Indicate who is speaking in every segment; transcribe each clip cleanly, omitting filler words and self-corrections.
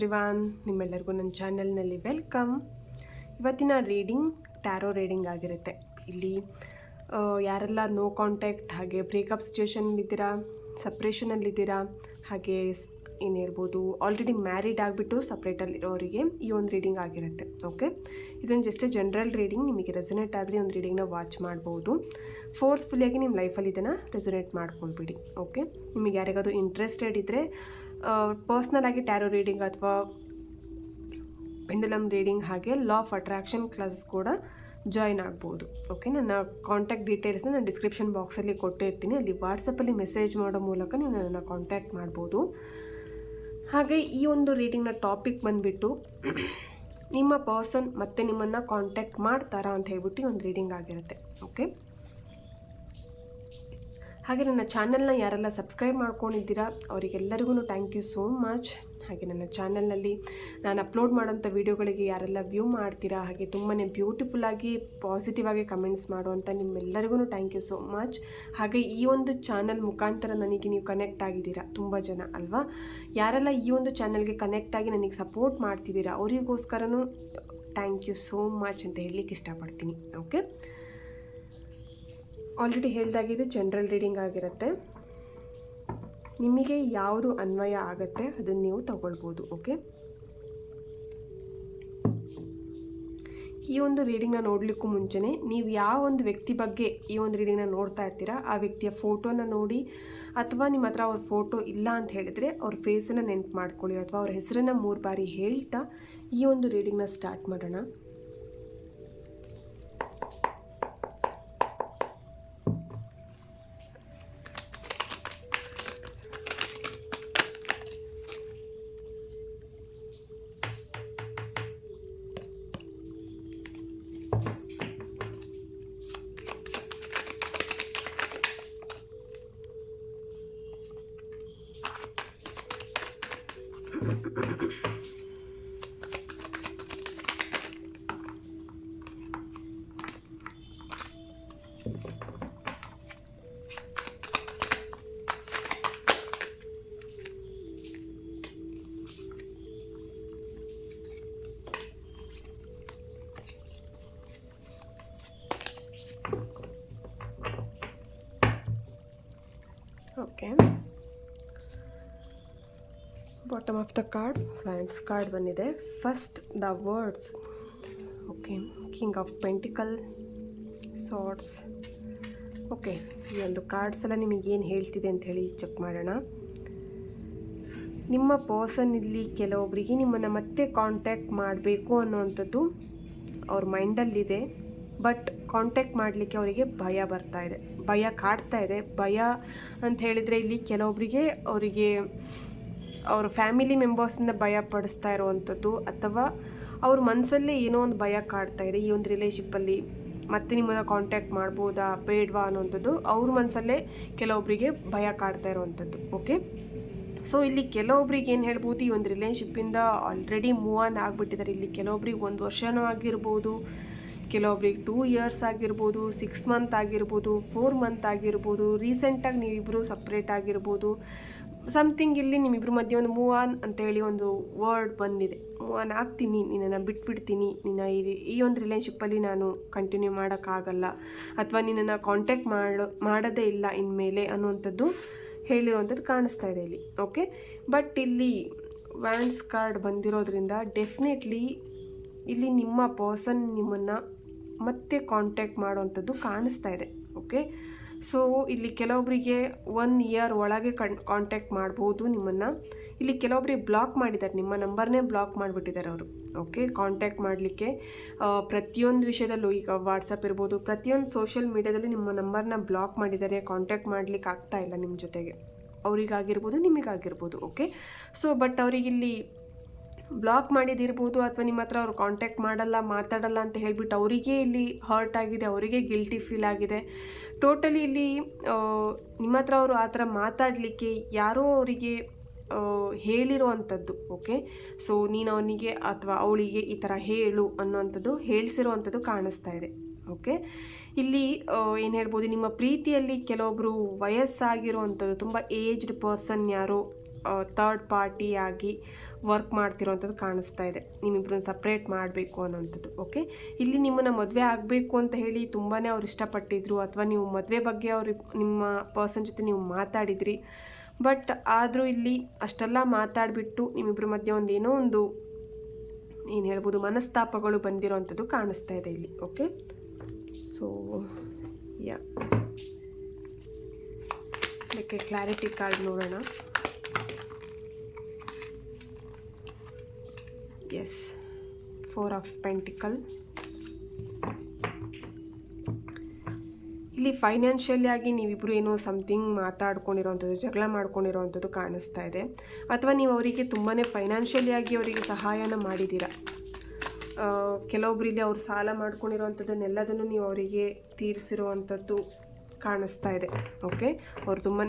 Speaker 1: Everyone, ನಿಮ್ಮೆಲ್ಲರಿಗೂ ನನ್ನ ಚಾನಲ್ನಲ್ಲಿ ವೆಲ್ಕಮ್. ಇವತ್ತಿನ ರೀಡಿಂಗ್ ಟ್ಯಾರೋ ರೀಡಿಂಗ್ ಆಗಿರುತ್ತೆ. ಇಲ್ಲಿ ಯಾರೆಲ್ಲ ನೋ ಕಾಂಟ್ಯಾಕ್ಟ್ ಹಾಗೆ ಬ್ರೇಕಪ್ ಸಿಚುವೇಷನಲ್ಲಿದ್ದೀರಾ, ಸಪ್ರೇಷನಲ್ಲಿದ್ದೀರಾ, ಹಾಗೆ ಏನು ಹೇಳ್ಬೋದು ಆಲ್ರೆಡಿ ಮ್ಯಾರಿಡ್ ಆಗಿಬಿಟ್ಟು ಸಪ್ರೇಟಲ್ಲಿರೋರಿಗೆ ಈ ಒಂದು ರೀಡಿಂಗ್ ಆಗಿರುತ್ತೆ. ಓಕೆ, ಇದೊಂದು ಜಸ್ಟ್ ಜನರಲ್ ರೀಡಿಂಗ್. ನಿಮಗೆ ರೆಸೊನೇಟ್ ಆದರೆ ಒಂದು ರೀಡಿಂಗ್ನ ವಾಚ್ ಮಾಡ್ಬೋದು. ಫೋರ್ಸ್ಫುಲ್ಲಿಯಾಗಿ ನಿಮ್ಮ ಲೈಫಲ್ಲಿ ಇದನ್ನು ರೆಸೊನೇಟ್ ಮಾಡ್ಕೊಳ್ಬಿಡಿ. ಓಕೆ, ನಿಮಗೆ ಯಾರಿಗಾದ್ರು ಇಂಟ್ರೆಸ್ಟೆಡ್ ಇದ್ದರೆ ಪರ್ಸ್ನಲ್ ಆಗಿ ಟ್ಯಾರೋ ರೀಡಿಂಗ್ ಅಥವಾ ಪೆಂಡುಲಮ್ ರೀಡಿಂಗ್ ಹಾಗೆ ಲಾ ಆಫ್ ಅಟ್ರಾಕ್ಷನ್ ಕ್ಲಾಸಸ್ ಕೂಡ ಜಾಯಿನ್ ಆಗ್ಬೋದು. ಓಕೆ, ನನ್ನ ಕಾಂಟ್ಯಾಕ್ಟ್ ಡೀಟೇಲ್ಸ್ನ ನಾನು ಡಿಸ್ಕ್ರಿಪ್ಷನ್ ಬಾಕ್ಸಲ್ಲಿ ಕೊಟ್ಟಿರ್ತೀನಿ. ಅಲ್ಲಿ ವಾಟ್ಸಪ್ಪಲ್ಲಿ ಮೆಸೇಜ್ ಮಾಡೋ ಮೂಲಕ ನೀವು ನನ್ನನ್ನು ಕಾಂಟ್ಯಾಕ್ಟ್ ಮಾಡ್ಬೋದು. ಹಾಗೆ ಈ ಒಂದು ರೀಡಿಂಗ್ನ ಟಾಪಿಕ್ ಬಂದುಬಿಟ್ಟು ನಿಮ್ಮ ಪರ್ಸನ್ ಮತ್ತೆ ನಿಮ್ಮನ್ನು ಕಾಂಟ್ಯಾಕ್ಟ್ ಮಾಡ್ತಾರಾ ಅಂತ ಹೇಳ್ಬಿಟ್ಟು ಒಂದು ರೀಡಿಂಗ್ ಆಗಿರುತ್ತೆ. ಓಕೆ, ಹಾಗೆ ನನ್ನ ಚಾನಲ್ನ ಯಾರೆಲ್ಲ ಸಬ್ಸ್ಕ್ರೈಬ್ ಮಾಡ್ಕೊಂಡಿದ್ದೀರಾ ಅವರಿಗೆಲ್ಲರಿಗೂ ಥ್ಯಾಂಕ್ ಯು ಸೋ ಮಚ್. ಹಾಗೆ ನನ್ನ ಚಾನಲ್ನಲ್ಲಿ ನಾನು ಅಪ್ಲೋಡ್ ಮಾಡೋಂಥ ವೀಡಿಯೋಗಳಿಗೆ ಯಾರೆಲ್ಲ ವ್ಯೂ ಮಾಡ್ತೀರಾ, ಹಾಗೆ ತುಂಬಾ ಬ್ಯೂಟಿಫುಲ್ಲಾಗಿ ಪಾಸಿಟಿವ್ ಆಗಿ ಕಮೆಂಟ್ಸ್ ಮಾಡುವಂಥ ನಿಮ್ಮೆಲ್ಲರಿಗೂ ಥ್ಯಾಂಕ್ ಯು ಸೋ ಮಚ್. ಹಾಗೆ ಈ ಒಂದು ಚಾನಲ್ ಮುಖಾಂತರ ನನಗೆ ನೀವು ಕನೆಕ್ಟ್ ಆಗಿದ್ದೀರಾ ತುಂಬ ಜನ ಅಲ್ವಾ. ಯಾರೆಲ್ಲ ಈ ಒಂದು ಚಾನಲ್ಗೆ ಕನೆಕ್ಟ್ ಆಗಿ ನನಗೆ ಸಪೋರ್ಟ್ ಮಾಡ್ತಿದ್ದೀರಾ ಅವರಿಗೋಸ್ಕರನೂ ಥ್ಯಾಂಕ್ ಯು ಸೋ ಮಚ್ ಅಂತ ಹೇಳಲಿಕ್ಕೆ ಇಷ್ಟಪಡ್ತೀನಿ. ಓಕೆ, ಆಲ್ರೆಡಿ ಹೇಳಿದಾಗಿದ್ದು ಜನರಲ್ ರೀಡಿಂಗ್ ಆಗಿರುತ್ತೆ. ನಿಮಗೆ ಯಾವುದು ಅನ್ವಯ ಆಗುತ್ತೆ ಅದನ್ನು ನೀವು ತಗೊಳ್ಬೋದು. ಓಕೆ, ಈ ಒಂದು ರೀಡಿಂಗ್ನ ನೋಡಲಿಕ್ಕೂ ಮುಂಚೆನೇ ನೀವು ಯಾವ ಒಂದು ವ್ಯಕ್ತಿ ಬಗ್ಗೆ ಈ ಒಂದು ರೀಡಿಂಗ್ನ ನೋಡ್ತಾ ಇರ್ತೀರಾ ಆ ವ್ಯಕ್ತಿಯ ಫೋಟೋನ ನೋಡಿ, ಅಥವಾ ನಿಮ್ಮ ಹತ್ರ ಅವ್ರ ಫೋಟೋ ಇಲ್ಲ ಅಂತ ಹೇಳಿದರೆ ಅವ್ರ ಫೇಸನ್ನು ನೆನ್ಪು ಮಾಡ್ಕೊಳ್ಳಿ, ಅಥವಾ ಅವ್ರ ಹೆಸರನ್ನು 3 ಬಾರಿ ಹೇಳ್ತಾ ಈ ಒಂದು ರೀಡಿಂಗ್ನ ಸ್ಟಾರ್ಟ್ ಮಾಡೋಣ. Okay, bottom of the card wands card ಬಂದಿದೆ. First the words. Okay, king of pentacle, swords. Okay, ಈ ಒಂದು ಕಾರ್ಡ್ಸ್ ಎಲ್ಲ ನಿಮಗೇನು ಹೇಳ್ತಿದೆ ಅಂತ ಹೇಳಿ ಚೆಕ್ ಮಾಡೋಣ. ನಿಮ್ಮ ಪರ್ಸನ್ ಇಲ್ಲಿ ಕೆಲವೊಬ್ಬರಿಗೆ ನಿಮ್ಮನ್ನು ಮತ್ತೆ ಕಾಂಟ್ಯಾಕ್ಟ್ ಮಾಡಬೇಕು ಅನ್ನೋವಂಥದ್ದು ಅವ್ರ ಮೈಂಡಲ್ಲಿದೆ. ಬಟ್ ಕಾಂಟ್ಯಾಕ್ಟ್ ಮಾಡಲಿಕ್ಕೆ ಅವರಿಗೆ ಭಯ ಬರ್ತಾ ಇದೆ, ಭಯ ಕಾಡ್ತಾ ಇದೆ. ಭಯ ಅಂತ ಹೇಳಿದರೆ ಇಲ್ಲಿ ಕೆಲವೊಬ್ಬರಿಗೆ ಅವರಿಗೆ ಅವ್ರ ಫ್ಯಾಮಿಲಿ ಮೆಂಬರ್ಸಿಂದ ಭಯ ಪಡಿಸ್ತಾ ಇರೋವಂಥದ್ದು, ಅಥವಾ ಅವ್ರ ಮನಸ್ಸಲ್ಲೇ ಏನೋ ಒಂದು ಭಯ ಕಾಡ್ತಾ ಇದೆ. ಈ ಒಂದು ರಿಲೇಶಿಪ್ಪಲ್ಲಿ ಮತ್ತೆ ನಿಮ್ಮನ್ನು ಕಾಂಟ್ಯಾಕ್ಟ್ ಮಾಡ್ಬೋದಾ ಬೇಡವಾ ಅನ್ನೋವಂಥದ್ದು ಅವ್ರ ಮನಸ್ಸಲ್ಲೇ ಕೆಲವೊಬ್ಬರಿಗೆ ಭಯ ಕಾಡ್ತಾ ಇರೋವಂಥದ್ದು. ಓಕೆ, ಸೊ ಇಲ್ಲಿ ಕೆಲವೊಬ್ರಿಗೆ ಏನು ಹೇಳ್ಬೋದು, ಈ ಒಂದು ರಿಲೇಶಿಪ್ಪಿಂದ ಆಲ್ರೆಡಿ ಮೂವ್ ಆನ್ ಆಗಿಬಿಟ್ಟಿದ್ದಾರೆ. ಇಲ್ಲಿ ಕೆಲವೊಬ್ರಿಗೆ 1 ವರ್ಷನೂ ಆಗಿರ್ಬೋದು, ಕೆಲವೊಬ್ರಿಗೆ 2 ಇಯರ್ಸ್ ಆಗಿರ್ಬೋದು, 6 ಮಂತ್ ಆಗಿರ್ಬೋದು, 4 ಮಂತ್ ಆಗಿರ್ಬೋದು, ರೀಸೆಂಟಾಗಿ ನೀವಿಬ್ಬರು ಸಪ್ರೇಟ್ ಆಗಿರ್ಬೋದು. ಸಮಥಿಂಗ್ ಇಲ್ಲಿ ನಿಮ್ಮಿಬ್ಬರ ಮಧ್ಯೆ ಒಂದು ಮೂವ್ ಆನ್ ಅಂತೇಳಿ ಒಂದು ವರ್ಡ್ ಬಂದಿದೆ. ಮೂವ್ ಆನ್ ಆಗ್ತೀನಿ, ನಿನ್ನನ್ನು ಬಿಟ್ಬಿಡ್ತೀನಿ, ನಿನ್ನ ಈ ಒಂದು ರಿಲೇಶಿಪ್ಪಲ್ಲಿ ನಾನು ಕಂಟಿನ್ಯೂ ಮಾಡೋಕ್ಕಾಗಲ್ಲ, ಅಥವಾ ನಿನ್ನನ್ನು ಕಾಂಟ್ಯಾಕ್ಟ್ ಮಾಡೋದೇ ಇಲ್ಲ ಇನ್ಮೇಲೆ ಅನ್ನುವಂಥದ್ದು ಹೇಳಿರುವಂಥದ್ದು ಕಾಣಿಸ್ತಾ ಇದೆ ಇಲ್ಲಿ. ಓಕೆ, ಬಟ್ ಇಲ್ಲಿ ವ್ಯಾಂಡ್ಸ್ ಕಾರ್ಡ್ ಬಂದಿರೋದ್ರಿಂದ ಡೆಫಿನೆಟ್ಲಿ ಇಲ್ಲಿ ನಿಮ್ಮ ಪರ್ಸನ್ ನಿಮ್ಮನ್ನು ಮತ್ತೆ ಕಾಂಟ್ಯಾಕ್ಟ್ ಮಾಡೋವಂಥದ್ದು ಕಾಣಿಸ್ತಾ ಇದೆ. ಓಕೆ, ಸೊ ಇಲ್ಲಿ ಕೆಲವೊಬ್ಬರಿಗೆ 1 ಇಯರ್ ಒಳಗೆ ಕಾಂಟ್ಯಾಕ್ಟ್ ಮಾಡ್ಬೋದು ನಿಮ್ಮನ್ನು. ಇಲ್ಲಿ ಕೆಲವೊಬ್ಬರಿಗೆ ಬ್ಲಾಕ್ ಮಾಡಿದ್ದಾರೆ, ನಿಮ್ಮ ನಂಬರ್ನೇ ಬ್ಲಾಕ್ ಮಾಡಿಬಿಟ್ಟಿದ್ದಾರೆ ಅವರು. ಓಕೆ, ಕಾಂಟ್ಯಾಕ್ಟ್ ಮಾಡಲಿಕ್ಕೆ ಪ್ರತಿಯೊಂದು ವಿಷಯದಲ್ಲೂ, ಈಗ ವಾಟ್ಸಪ್ ಇರ್ಬೋದು, ಪ್ರತಿಯೊಂದು ಸೋಷಿಯಲ್ ಮೀಡಿಯಾದಲ್ಲೂ ನಿಮ್ಮ ನಂಬರ್ನ ಬ್ಲಾಕ್ ಮಾಡಿದ್ದಾರೆ. ಕಾಂಟ್ಯಾಕ್ಟ್ ಮಾಡಲಿಕ್ಕೆ ಆಗ್ತಾ ಇಲ್ಲ ನಿಮ್ಮ ಜೊತೆಗೆ, ಅವರಿಗಾಗಿರ್ಬೋದು ನಿಮಗಾಗಿರ್ಬೋದು. ಓಕೆ, ಸೊ ಬಟ್ ಅವರಿಗಿಲ್ಲಿ ಬ್ಲಾಕ್ ಮಾಡಿದಿರ್ಬೋದು, ಅಥವಾ ನಿಮ್ಮ ಹತ್ರ ಅವ್ರು ಕಾಂಟ್ಯಾಕ್ಟ್ ಮಾಡಲ್ಲ, ಮಾತಾಡಲ್ಲ ಅಂತ ಹೇಳಿಬಿಟ್ಟು ಅವರಿಗೆ ಇಲ್ಲಿ ಹರ್ಟ್ ಆಗಿದೆ, ಅವರಿಗೆ ಗಿಲ್ಟಿ ಫೀಲ್ ಆಗಿದೆ. ಟೋಟಲಿ ಇಲ್ಲಿ ನಿಮ್ಮ ಹತ್ರ ಅವರು ಆ ಥರ ಮಾತಾಡಲಿಕ್ಕೆ ಯಾರೋ ಅವರಿಗೆ ಹೇಳಿರುವಂಥದ್ದು. ಓಕೆ, ಸೊ ನೀನು ಅವನಿಗೆ ಅಥವಾ ಅವಳಿಗೆ ಈ ಥರ ಹೇಳು ಅನ್ನೋವಂಥದ್ದು ಹೇಳಿಸಿರುವಂಥದ್ದು ಕಾಣಿಸ್ತಾ ಇದೆ. ಓಕೆ, ಇಲ್ಲಿ ಏನು ಹೇಳ್ಬೋದು, ನಿಮ್ಮ ಪ್ರೀತಿಯಲ್ಲಿ ಕೆಲವೊಬ್ಬರು ವಯಸ್ಸಾಗಿರುವಂಥದ್ದು, ತುಂಬ ಏಜ್ಡ್ ಪರ್ಸನ್ ಯಾರೋ ಥರ್ಡ್ ಪಾರ್ಟಿಯಾಗಿ ವರ್ಕ್ ಮಾಡ್ತಿರೋವಂಥದ್ದು ಕಾಣಿಸ್ತಾ ಇದೆ. ನಿಮ್ಮಿಬ್ಬರನ್ನ ಸಪ್ರೇಟ್ ಮಾಡಬೇಕು ಅನ್ನೋವಂಥದ್ದು. ಓಕೆ, ಇಲ್ಲಿ ನಿಮ್ಮನ್ನು ಮದುವೆ ಆಗಬೇಕು ಅಂತ ಹೇಳಿ ತುಂಬಾ ಅವ್ರು ಇಷ್ಟಪಟ್ಟಿದ್ರು, ಅಥವಾ ನೀವು ಮದುವೆ ಬಗ್ಗೆ ನಿಮ್ಮ ಪರ್ಸನ್ ಜೊತೆ ನೀವು ಮಾತಾಡಿದ್ರಿ. ಬಟ್ ಆದರೂ ಇಲ್ಲಿ ಅಷ್ಟೆಲ್ಲ ಮಾತಾಡಿಬಿಟ್ಟು ನಿಮ್ಮಿಬ್ಬರ ಮಧ್ಯೆ ಏನೋ ಒಂದು ಏನು ಹೇಳ್ಬೋದು ಮನಸ್ತಾಪಗಳು ಬಂದಿರೋವಂಥದ್ದು ಕಾಣಿಸ್ತಾ ಇದೆ ಇಲ್ಲಿ. ಓಕೆ, ಸೊ ಅದಕ್ಕೆ ಕ್ಲಾರಿಟಿ ಕಾರ್ಡ್ ನೋಡೋಣ. Yes, 4 of pentacle. ಇಲ್ಲಿ ಫೈನಾನ್ಷಿಯಲಿ ಆಗಿ ನೀವಿಬ್ಬರು ಏನೋ ಸಮಥಿಂಗ್ ಮಾತಾಡ್ಕೊಂಡಿರೋವಂಥದ್ದು, ಜಗಳ ಮಾಡ್ಕೊಂಡಿರೋವಂಥದ್ದು ಕಾಣಿಸ್ತಾ ಇದೆ. ಅಥವಾ ನೀವು ಅವರಿಗೆ ತುಂಬಾ ಫೈನಾನ್ಷಿಯಲಿ ಆಗಿ ಅವರಿಗೆ ಸಹಾಯನ ಮಾಡಿದ್ದೀರಾ. ಕೆಲವೊಬ್ರು ಇಲ್ಲಿ ಅವ್ರು ಸಾಲ ಮಾಡ್ಕೊಂಡಿರೋವಂಥದ್ದನ್ನೆಲ್ಲದನ್ನು ನೀವು ಅವರಿಗೆ ತೀರಿಸಿರುವಂಥದ್ದು ಕಾಣಿಸ್ತಾ ಇದೆ. ಓಕೆ, ಅವ್ರು ತುಂಬಾ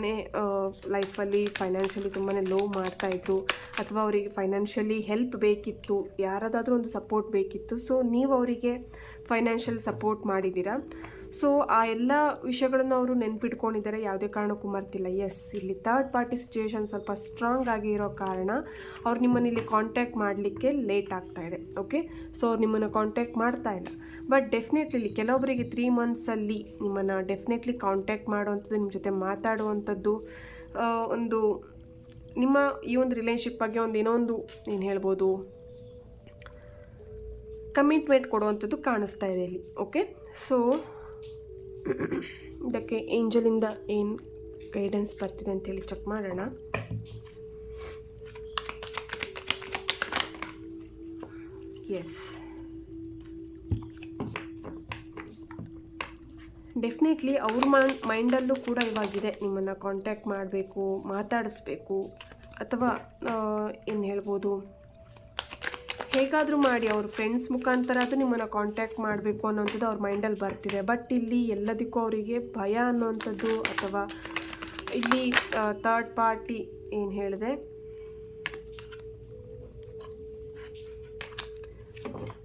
Speaker 1: ಲೈಫಲ್ಲಿ ಫೈನಾನ್ಷಿಯಲಿ ತುಂಬಾ ಲೋ ಮಾಡ್ತಾಯಿದ್ರು, ಅಥವಾ ಅವರಿಗೆ ಫೈನಾನ್ಷಿಯಲಿ ಹೆಲ್ಪ್ ಬೇಕಿತ್ತು, ಯಾರದಾದ್ರೂ ಒಂದು ಸಪೋರ್ಟ್ ಬೇಕಿತ್ತು. ಸೊ ನೀವು ಅವರಿಗೆ ಫೈನಾನ್ಷಿಯಲ್ ಸಪೋರ್ಟ್ ಮಾಡಿದ್ದೀರಾ. ಸೊ ಆ ಎಲ್ಲ ವಿಷಯಗಳನ್ನು ಅವರು ನೆನ್ಪಿಟ್ಕೊಂಡಿದ್ದಾರೆ, ಯಾವುದೇ ಕಾರಣಕ್ಕೂ ಮರ್ತಿಲ್ಲ. ಎಸ್, ಇಲ್ಲಿ ಥರ್ಡ್ ಪಾರ್ಟಿ ಸಿಚುವೇಶನ್ ಸ್ವಲ್ಪ ಸ್ಟ್ರಾಂಗ್ ಆಗಿ ಇರೋ ಕಾರಣ ಅವ್ರು ನಿಮ್ಮನ್ನು ಇಲ್ಲಿ ಕಾಂಟ್ಯಾಕ್ಟ್ ಮಾಡಲಿಕ್ಕೆ ಲೇಟ್ ಆಗ್ತಾಯಿದೆ. ಓಕೆ, ಸೊ ಅವ್ರು ನಿಮ್ಮನ್ನು ಕಾಂಟ್ಯಾಕ್ಟ್ ಮಾಡ್ತಾ ಇಲ್ಲ. ಬಟ್ ಡೆಫಿನೆಟ್ಲಿ ಇಲ್ಲಿ ಕೆಲವೊಬ್ಬರಿಗೆ 3 ಮಂತ್ಸಲ್ಲಿ ನಿಮ್ಮನ್ನು ಡೆಫಿನೆಟ್ಲಿ ಕಾಂಟ್ಯಾಕ್ಟ್ ಮಾಡುವಂಥದ್ದು, ನಿಮ್ಮ ಜೊತೆ ಮಾತಾಡುವಂಥದ್ದು, ಒಂದು ನಿಮ್ಮ ಈ ಒಂದು ರಿಲೇಶನ್ಶಿಪ್ ಬಗ್ಗೆ ಏನೋ ಒಂದು ಏನು ಹೇಳ್ಬೋದು ಕಮಿಟ್ಮೆಂಟ್ ಕೊಡುವಂಥದ್ದು ಕಾಣಿಸ್ತಾ ಇದೆ ಇಲ್ಲಿ. ಓಕೆ, ಸೊ ಇದಕ್ಕೆ ಏಂಜಲಿಂದ ಏನು ಗೈಡೆನ್ಸ್ ಬರ್ತಿದೆ ಅಂತೇಳಿ ಚೆಕ್ ಮಾಡೋಣ. ಎಸ್, ಡೆಫಿನೆಟ್ಲಿ ಅವ್ರ ಮೈಂಡಲ್ಲೂ ಕೂಡ ಇವಾಗಿದೆ ನಿಮ್ಮನ್ನು ಕಾಂಟ್ಯಾಕ್ಟ್ ಮಾಡಬೇಕು, ಮಾತಾಡಿಸ್ಬೇಕು, ಅಥವಾ ಏನು ಹೇಳ್ಬೋದು ಹೇಗಾದರೂ ಮಾಡಿ ಅವ್ರ ಫ್ರೆಂಡ್ಸ್ ಮುಖಾಂತರ ಅದು ನಿಮ್ಮನ್ನು ಕಾಂಟ್ಯಾಕ್ಟ್ ಮಾಡಬೇಕು ಅನ್ನೋಂಥದ್ದು ಅವ್ರ ಮೈಂಡಲ್ಲಿ ಬರ್ತಿದೆ. ಬಟ್ ಇಲ್ಲಿ ಎಲ್ಲದಕ್ಕೂ ಅವರಿಗೆ ಭಯ ಅನ್ನೋವಂಥದ್ದು, ಅಥವಾ ಇಲ್ಲಿ ಥರ್ಡ್ ಪಾರ್ಟಿ ಏನು ಹೇಳಿದೆ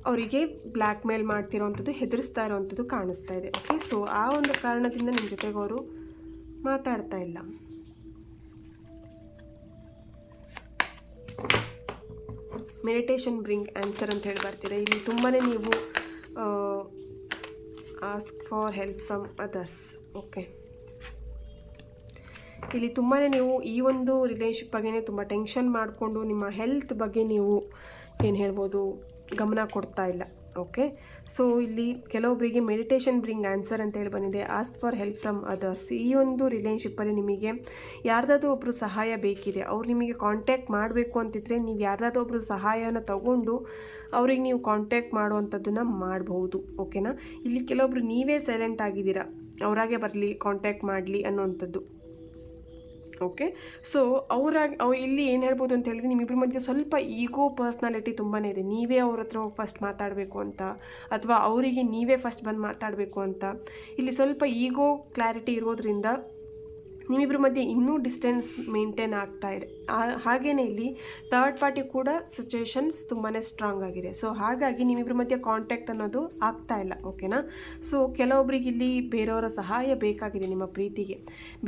Speaker 1: ಅವರಿಗೆ ಬ್ಲ್ಯಾಕ್ ಮೇಲ್ ಮಾಡ್ತಿರೋವಂಥದ್ದು, ಹೆದರಿಸ್ತಾ ಇರೋವಂಥದ್ದು ಕಾಣಿಸ್ತಾ ಇದೆ. ಓಕೆ, ಸೊ ಆ ಒಂದು ಕಾರಣದಿಂದ ನಿಮ್ಮ ಜೊತೆಗೆ ಅವರು ಮಾತಾಡ್ತಾ ಇಲ್ಲ. ಮೆಡಿಟೇಷನ್ ಬ್ರಿಂಗ್ ಆನ್ಸರ್ ಅಂತ ಹೇಳಿ ಬರ್ತಿದೆ ಇಲ್ಲಿ. ತುಂಬಾ ನೀವು ask for help from others. Okay, ಇಲ್ಲಿ ತುಂಬಾ ನೀವು ಈ ಒಂದು ರಿಲೇಶನ್ಶಿಪ್ ಬಗ್ಗೆನೇ ತುಂಬ ಟೆನ್ಷನ್ ಮಾಡಿಕೊಂಡು ನಿಮ್ಮ ಹೆಲ್ತ್ ಬಗ್ಗೆ ನೀವು ಏನು ಹೇಳ್ಬೋದು ಗಮನ ಕೊಡ್ತಾ ಇಲ್ಲ. ಓಕೆ, ಸೊ ಇಲ್ಲಿ ಕೆಲವೊಬ್ಬರಿಗೆ ಮೆಡಿಟೇಷನ್ ಬ್ರಿಂಗ್ ಆನ್ಸರ್ ಅಂತೇಳಿ ಬಂದಿದೆ. Ask for help from others. ಈ ಒಂದು ರಿಲೇಶನ್ಶಿಪ್ಪಲ್ಲಿ ನಿಮಗೆ ಯಾರ್ದಾದ್ರೂ ಒಬ್ಬರು ಸಹಾಯ ಬೇಕಿದೆ, ಅವ್ರು ನಿಮಗೆ ಕಾಂಟ್ಯಾಕ್ಟ್ ಮಾಡಬೇಕು ಅಂತಿದ್ರೆ ನೀವು ಯಾರ್ದಾದ್ರೂ ಒಬ್ಬರು ಸಹಾಯನ ತಗೊಂಡು ಅವ್ರಿಗೆ ನೀವು ಕಾಂಟ್ಯಾಕ್ಟ್ ಮಾಡುವಂಥದ್ದನ್ನು ಮಾಡಬಹುದು. ಓಕೆನಾ, ಇಲ್ಲಿ ಕೆಲವೊಬ್ರು ನೀವೇ ಸೈಲೆಂಟ್ ಆಗಿದ್ದೀರಾ, ಅವರಾಗೆ ಬರಲಿ ಕಾಂಟ್ಯಾಕ್ಟ್ ಮಾಡಲಿ ಅನ್ನೋವಂಥದ್ದು. ಓಕೆ, ಸೊ ಇಲ್ಲಿ ಏನು ಹೇಳ್ಬೋದು ಅಂತ ಹೇಳಿದ್ರೆ ನಿಮ್ಮಿಬ್ಬರ ಮಧ್ಯೆ ಸ್ವಲ್ಪ ಈಗೋ ಪರ್ಸ್ನಾಲಿಟಿ ತುಂಬಾ ಇದೆ. ನೀವೇ ಅವ್ರ ಹತ್ರ ಹೋಗಿ ಫಸ್ಟ್ ಮಾತಾಡಬೇಕು ಅಂತ, ಅಥವಾ ಅವರಿಗೆ ನೀವೇ ಫಸ್ಟ್ ಬಂದು ಮಾತಾಡಬೇಕು ಅಂತ ಇಲ್ಲಿ ಸ್ವಲ್ಪ ಈಗೋ ಕ್ಲಾರಿಟಿ ಇರೋದ್ರಿಂದ ನಿಮ್ಮಿಬ್ಬರ ಮಧ್ಯೆ ಇನ್ನೂ ಡಿಸ್ಟೆನ್ಸ್ ಮೇಂಟೈನ್ ಆಗ್ತಾ ಇದೆ. ಹಾಗೆಯೇ ಇಲ್ಲಿ ಥರ್ಡ್ ಪಾರ್ಟಿ ಕೂಡ ಸಿಚುವೇಶನ್ಸ್ ತುಂಬಾ ಸ್ಟ್ರಾಂಗ್ ಆಗಿದೆ. ಸೊ ಹಾಗಾಗಿ ನಿಮ್ಮಿಬ್ಬರ ಮಧ್ಯೆ ಕಾಂಟ್ಯಾಕ್ಟ್ ಅನ್ನೋದು ಆಗ್ತಾ ಇಲ್ಲ. ಓಕೆನಾ, ಸೊ ಕೆಲವೊಬ್ರಿಗೆ ಇಲ್ಲಿ ಬೇರೆಯವರ ಸಹಾಯ ಬೇಕಾಗಿದೆ ನಿಮ್ಮ ಪ್ರೀತಿಗೆ.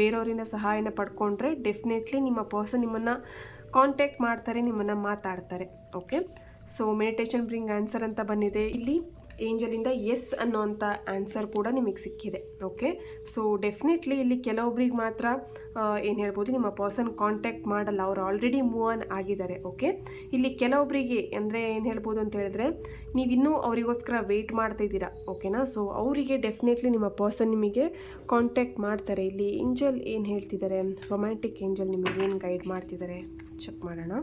Speaker 1: ಬೇರೆಯವರಿಂದ ಸಹಾಯನ ಪಡ್ಕೊಂಡ್ರೆ ಡೆಫಿನೆಟ್ಲಿ ನಿಮ್ಮ ಪರ್ಸನ್ ನಿಮ್ಮನ್ನು ಕಾಂಟ್ಯಾಕ್ಟ್ ಮಾಡ್ತಾರೆ, ನಿಮ್ಮನ್ನು ಮಾತಾಡ್ತಾರೆ. Okay, so meditation bring answer ಅಂತ ಬಂದಿದೆ ಇಲ್ಲಿ. ಏಂಜಲಿಂದ ಎಸ್ ಅನ್ನೋವಂಥ ಆನ್ಸರ್ ಕೂಡ ನಿಮಗೆ ಸಿಕ್ಕಿದೆ. ಓಕೆ, ಸೊ ಡೆಫಿನೆಟ್ಲಿ ಇಲ್ಲಿ ಕೆಲವೊಬ್ರಿಗೆ ಮಾತ್ರ ಏನು ಹೇಳ್ಬೋದು ನಿಮ್ಮ ಪರ್ಸನ್ ಕಾಂಟ್ಯಾಕ್ಟ್ ಮಾಡಲ್ಲ, ಅವ್ರು ಆಲ್ರೆಡಿ ಮೂವ್ ಆನ್ ಆಗಿದ್ದಾರೆ. ಓಕೆ, ಇಲ್ಲಿ ಕೆಲವೊಬ್ಬರಿಗೆ ಅಂದರೆ ಏನು ಹೇಳ್ಬೋದು ಅಂತ ಹೇಳಿದ್ರೆ ನೀವಿನ್ನೂ ಅವರಿಗೋಸ್ಕರ ವೆಯ್ಟ್ ಮಾಡ್ತಾಯಿದ್ದೀರಾ. ಓಕೆನಾ, ಸೊ ಅವರಿಗೆ ಡೆಫಿನೆಟ್ಲಿ ನಿಮ್ಮ ಪರ್ಸನ್ ನಿಮಗೆ ಕಾಂಟ್ಯಾಕ್ಟ್ ಮಾಡ್ತಾರೆ. ಇಲ್ಲಿ ಏಂಜಲ್ ಏನು ಹೇಳ್ತಿದ್ದಾರೆ, ರೊಮ್ಯಾಂಟಿಕ್ ಏಂಜಲ್ ನಿಮಗೆ ಏನು ಗೈಡ್ ಮಾಡ್ತಿದ್ದಾರೆ ಚೆಕ್ ಮಾಡೋಣ.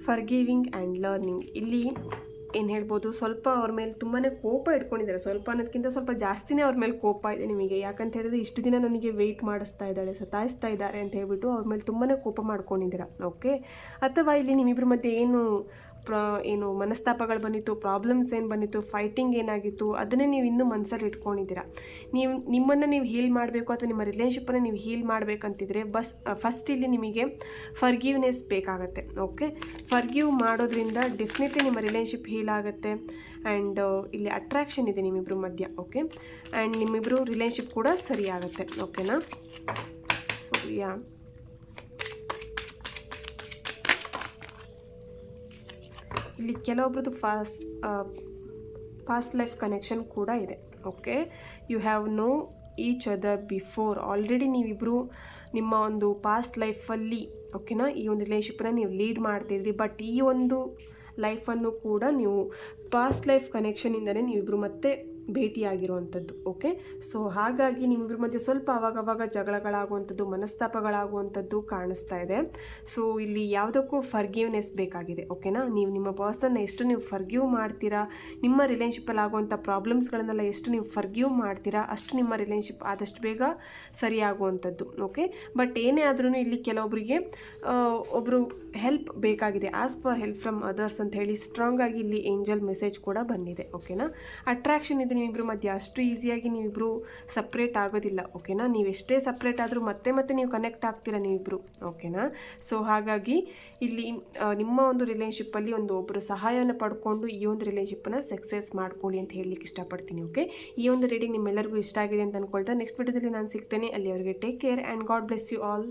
Speaker 1: Forgiving and learning. ಇಲ್ಲಿ ಏನು ಹೇಳ್ಬೋದು ಸ್ವಲ್ಪ ಅವ್ರ ಮೇಲೆ ತುಂಬಾ ಕೋಪ ಇಟ್ಕೊಂಡಿದ್ದಾರೆ. ಸ್ವಲ್ಪ ಅನ್ನೋದಕ್ಕಿಂತ ಸ್ವಲ್ಪ ಜಾಸ್ತಿನೇ ಅವ್ರ ಮೇಲೆ ಕೋಪ ಇದೆ ನಿಮಗೆ. ಯಾಕಂತ ಹೇಳಿದ್ರೆ ಇಷ್ಟು ದಿನ ನನಗೆ ವೆಯ್ಟ್ ಮಾಡಿಸ್ತಾ ಇದ್ದಾಳೆ, ಸತಾಯಿಸ್ತಾ ಇದ್ದಾರೆ ಅಂತ ಹೇಳ್ಬಿಟ್ಟು ಅವ್ರ ಮೇಲೆ ತುಂಬಾ ಕೋಪ ಮಾಡ್ಕೊಂಡಿದ್ದೀರಾ. ಓಕೆ, ಅಥವಾ ಇಲ್ಲಿ ನಿಮ್ಮಿಬ್ಬರ ಮಧ್ಯೆ ಏನು ಏನು ಮನಸ್ತಾಪಗಳು ಬಂದಿತ್ತು, ಪ್ರಾಬ್ಲಮ್ಸ್ ಏನು ಬಂದಿತ್ತು, ಫೈಟಿಂಗ್ ಏನಾಗಿತ್ತು, ಅದನ್ನೇ ನೀವು ಇನ್ನೂ ಮನಸ್ಸಲ್ಲಿ ಇಟ್ಕೊಂಡಿದ್ದೀರಾ. ನಿಮ್ಮನ್ನು ನೀವು ಹೀಲ್ ಮಾಡಬೇಕು ಅಥವಾ ನಿಮ್ಮ ರಿಲೇಷನ್ಶಿಪ್ಪನ್ನು ನೀವು ಹೀಲ್ ಮಾಡಬೇಕಂತಿದ್ರೆ ಫಸ್ಟ್ ಇಲ್ಲಿ ನಿಮಗೆ ಫರ್ಗಿವ್ನೆಸ್ ಬೇಕಾಗುತ್ತೆ. ಓಕೆ, ಫರ್ಗಿವ್ ಮಾಡೋದ್ರಿಂದ ಡೆಫಿನೆಟ್ಲಿ ನಿಮ್ಮ ರಿಲೇಷನ್ಶಿಪ್ ಹೀಲ್ ಆಗುತ್ತೆ. ಆ್ಯಂಡ್ ಇಲ್ಲಿ ಅಟ್ರಾಕ್ಷನ್ ಇದೆ ನಿಮ್ಮಿಬ್ಬರ ಮಧ್ಯ. ಓಕೆ, ಆ್ಯಂಡ್ ನಿಮ್ಮಿಬ್ಬರು ರಿಲೇಷನ್ಶಿಪ್ ಕೂಡ ಸರಿ ಆಗುತ್ತೆ. ಓಕೆನಾ? ಸೊ ಇಲ್ಲಿ ಕೆಲವೊಬ್ರದ್ದು ಪಾಸ್ಟ್ ಲೈಫ್ ಕನೆಕ್ಷನ್ ಕೂಡ ಇದೆ. Okay, you have know each other before. Already ನೀವಿಬ್ಬರು ನಿಮ್ಮ ಒಂದು ಪಾಸ್ಟ್ ಲೈಫಲ್ಲಿ ಓಕೆನಾ ಈ ಒಂದು ರಿಲೇಷನ್ಶಿಪ್ಪನ್ನ ನೀವು ಲೀಡ್ ಮಾಡ್ತಿದ್ರಿ. ಬಟ್ ಈ ಒಂದು ಲೈಫನ್ನು ಕೂಡ ನೀವು ಪಾಸ್ಟ್ ಲೈಫ್ ಕನೆಕ್ಷನಿಂದನೇ ನೀವಿಬ್ಬರು ಮತ್ತೆ ಭೇಟಿಯಾಗಿರುವಂಥದ್ದು. ಓಕೆ, ಸೊ ಹಾಗಾಗಿ ನಿಮ್ಮಿಬ್ಬರ ಮಧ್ಯೆ ಸ್ವಲ್ಪ ಅವಾಗವಾಗ ಜಗಳಗಳಾಗುವಂಥದ್ದು, ಮನಸ್ತಾಪಗಳಾಗುವಂಥದ್ದು ಕಾಣಿಸ್ತಾ ಇದೆ. ಸೊ ಇಲ್ಲಿ ಯಾವುದಕ್ಕೂ ಫರ್ಗಿವ್ನೆಸ್ ಬೇಕಾಗಿದೆ. ಓಕೆನಾ? ನೀವು ನಿಮ್ಮ ಪರ್ಸನ್ನ ಎಷ್ಟು ನೀವು ಫರ್ಗಿವ್ ಮಾಡ್ತೀರಾ, ನಿಮ್ಮ ರಿಲೇಷನ್ಶಿಪ್ಪಲ್ಲಿ ಆಗುವಂಥ ಪ್ರಾಬ್ಲಮ್ಸ್ಗಳನ್ನೆಲ್ಲ ಎಷ್ಟು ನೀವು ಫರ್ಗಿವ್ ಮಾಡ್ತೀರಾ, ಅಷ್ಟು ನಿಮ್ಮ ರಿಲೇಷನ್ಶಿಪ್ ಆದಷ್ಟು ಬೇಗ ಸರಿಯಾಗುವಂಥದ್ದು. ಓಕೆ, ಬಟ್ ಏನೇ ಆದ್ರೂ ಇಲ್ಲಿ ಕೆಲವೊಬ್ಬರಿಗೆ ಒಬ್ಬರು ಹೆಲ್ಪ್ ಬೇಕಾಗಿದೆ. Ask for help from others ಅಂತ ಹೇಳಿ ಸ್ಟ್ರಾಂಗ್ ಆಗಿ ಇಲ್ಲಿ ಏಂಜಲ್ ಮೆಸೇಜ್ ಕೂಡ ಬಂದಿದೆ. ಓಕೆನಾ? ಅಟ್ರಾಕ್ಷನ್ ಇದೆ ನಿಮ್ಮಿಬ್ಬರ ಮಧ್ಯೆ. ಅಷ್ಟು ಈಸಿಯಾಗಿ ನೀವಿಬ್ಬರು ಸಪ್ರೇಟ್ ಆಗೋದಿಲ್ಲ. ಓಕೆನಾ? ನೀವೆಷ್ಟೇ ಸಪ್ರೇಟ್ ಆದರೂ ಮತ್ತೆ ನೀವು ಕನೆಕ್ಟ್ ಆಗ್ತೀರಾ ನೀವಿಬ್ಬರು. ಓಕೆನಾ? ಸೊ ಹಾಗಾಗಿ ಇಲ್ಲಿ ನಿಮ್ಮ ಒಂದು ರಿಲೇಷನ್ಶಿಪ್ಪಲ್ಲಿ ಒಬ್ಬರು ಸಹಾಯವನ್ನು ಪಡ್ಕೊಂಡು ಈ ಒಂದು ರಿಲೇಷನ್ಶಿಪ್ಪನ್ನು ಸಕ್ಸಸ್ ಮಾಡ್ಕೊಳ್ಳಿ ಅಂತ ಹೇಳಲಿಕ್ಕೆ ಇಷ್ಟಪಡ್ತೀನಿ. ಓಕೆ, ಈ ಒಂದು ರೀಡಿಂಗ್ ನಿಮ್ಮೆಲ್ಲರಿಗೂ ಇಷ್ಟ ಆಗಿದೆ ಅಂತ ಅಂದ್ಕೊಳ್ತಾ ನೆಕ್ಸ್ಟ್ ವಿಡಿಯೋದಲ್ಲಿ ನಾನು ಸಿಗ್ತೇನೆ. ಅಲ್ಲಿವರೆಗೆ take care and God bless you all.